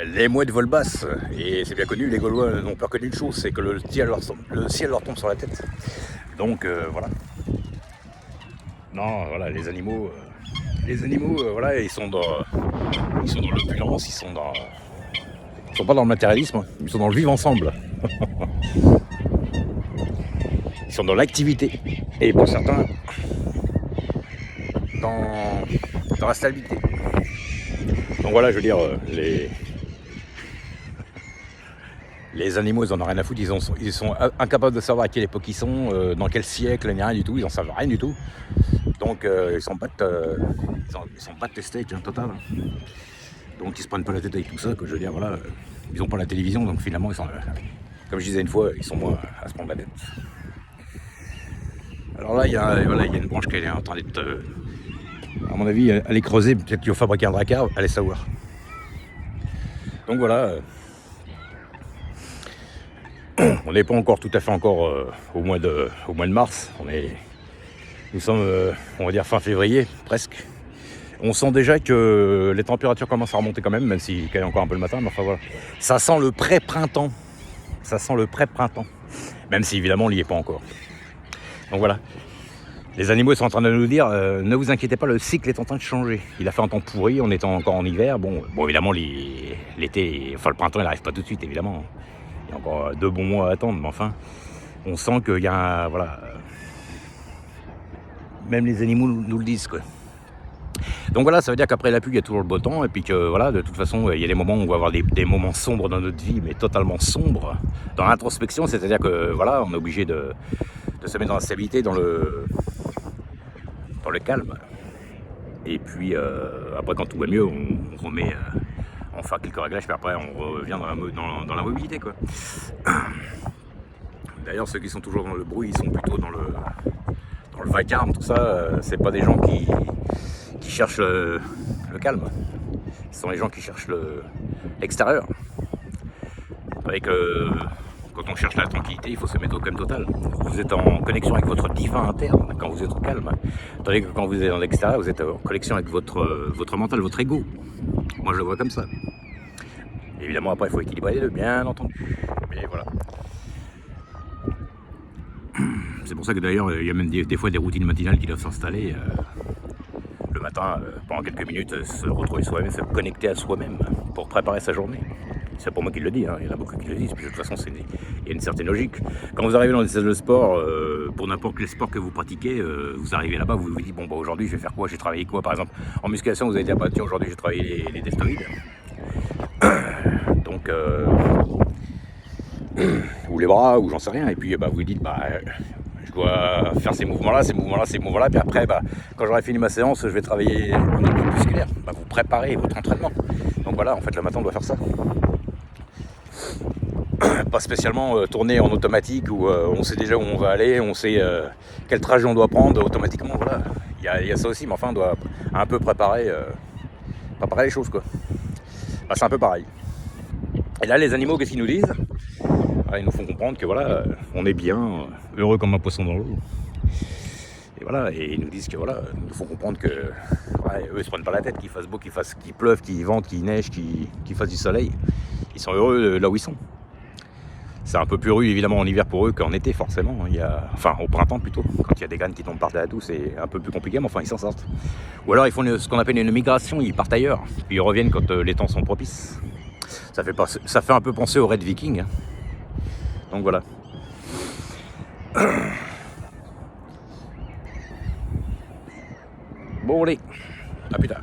Les mouettes volent basse, et c'est bien connu, les Gaulois n'ont pas connu une chose, c'est que le ciel leur tombe sur la tête. Donc voilà. Non, voilà, les animaux, voilà, ils sont dans l'opulence, ils sont pas dans le matérialisme, ils sont dans le vivre ensemble. Ils sont dans l'activité, et pour certains, dans la stabilité. Donc voilà, je veux dire, les animaux, ils en ont rien à foutre, ils sont incapables de savoir à quelle époque ils sont, dans quel siècle, ni rien du tout, ils en savent rien du tout. Donc ils sont pas de steak, hein, total. Donc ils se prennent pas la tête avec tout ça, que je veux dire, voilà, ils ont pas la télévision, donc finalement ils sont, comme je disais une fois, ils sont moins à se prendre la tête. Alors là, il y a une branche qui est en train d'être, à mon avis, elle est creusée, peut-être qu'ils ont fabriqué un dracard, allez savoir. Donc voilà. On n'est pas encore tout à fait au mois de mars. Nous sommes, on va dire, fin février, presque. On sent déjà que les températures commencent à remonter quand même s'il y a encore un peu le matin, mais enfin voilà. Ça sent le pré-printemps. Même si évidemment on n'y est pas encore. Donc voilà. Les animaux sont en train de nous dire, ne vous inquiétez pas, le cycle est en train de changer. Il a fait un temps pourri, on est encore en hiver. Bon évidemment l'été, enfin le printemps il n'arrive pas tout de suite évidemment. Il y a encore 2 bons mois à attendre, mais enfin, on sent qu'il y a un, voilà. Même les animaux nous le disent, quoi. Donc voilà, ça veut dire qu'après la pluie, il y a toujours le beau temps, et puis que voilà, de toute façon, il y a des moments où on va avoir des moments sombres dans notre vie, mais totalement sombres, dans l'introspection, c'est-à-dire que voilà, on est obligé de se mettre dans la stabilité, dans le calme. Et puis après, quand tout va mieux, on remet, on fait quelques réglages, puis après on revient dans la mobilité, quoi. D'ailleurs, ceux qui sont toujours dans le bruit, ils sont plutôt dans le vacarme, tout ça. C'est pas des gens qui cherchent le calme. Ce sont les gens qui cherchent l'extérieur. Avec quand on cherche la tranquillité, il faut se mettre au calme total. Vous êtes en connexion avec votre divin interne quand vous êtes au calme. Tandis que quand vous êtes dans l'extérieur, vous êtes en connexion avec votre mental, votre ego. Moi, je le vois comme ça. Évidemment, après, il faut équilibrer les deux, bien entendu. Mais voilà. C'est pour ça que d'ailleurs, il y a même des fois des routines matinales qui doivent s'installer. Le matin, pendant quelques minutes, se retrouver soi-même, se connecter à soi-même pour préparer sa journée. C'est pas moi qui le dis, hein. Il y en a beaucoup qui le disent, puis de toute façon, il y a une certaine logique. Quand vous arrivez dans des salles de sport, pour n'importe quel sport que vous pratiquez, vous arrivez là-bas, vous vous dites, bon, bah, aujourd'hui, je vais faire quoi? J'ai travaillé quoi? Par exemple, en musculation, vous allez dire, bah, tiens, aujourd'hui, j'ai travaillé les deltoïdes. Donc, ou les bras, ou j'en sais rien, et puis bah, vous dites, bah, je dois faire ces mouvements-là, puis après, bah, quand j'aurai fini ma séance, je vais travailler en équilibre musculaire. Bah, vous préparez votre entraînement. Donc voilà, en fait, le matin, on doit faire ça. Pas spécialement tourner en automatique, où on sait déjà où on va aller, on sait quel trajet on doit prendre automatiquement, voilà. Il y a ça aussi, mais enfin, on doit un peu préparer les choses, quoi. Bah, c'est un peu pareil. Et là, les animaux, qu'est-ce qu'ils nous disent? Ils nous font comprendre que voilà, on est bien, heureux comme un poisson dans l'eau. Et voilà, et ils nous disent que voilà, ils nous font comprendre que eux ils se prennent pas la tête, qu'il fasse beau, qu'il pleuve, qu'il vente, qu'il neige, qu'il fasse du soleil. Ils sont heureux là où ils sont. C'est un peu plus rude évidemment en hiver pour eux qu'en été forcément. Enfin au printemps plutôt, quand il y a des graines qui tombent par terre et tout, c'est un peu plus compliqué, mais enfin ils s'en sortent. Ou alors ils font ce qu'on appelle une migration, ils partent ailleurs, puis ils reviennent quand les temps sont propices. Ça fait un peu penser aux Red Vikings. Donc voilà. Bon allez, à plus tard.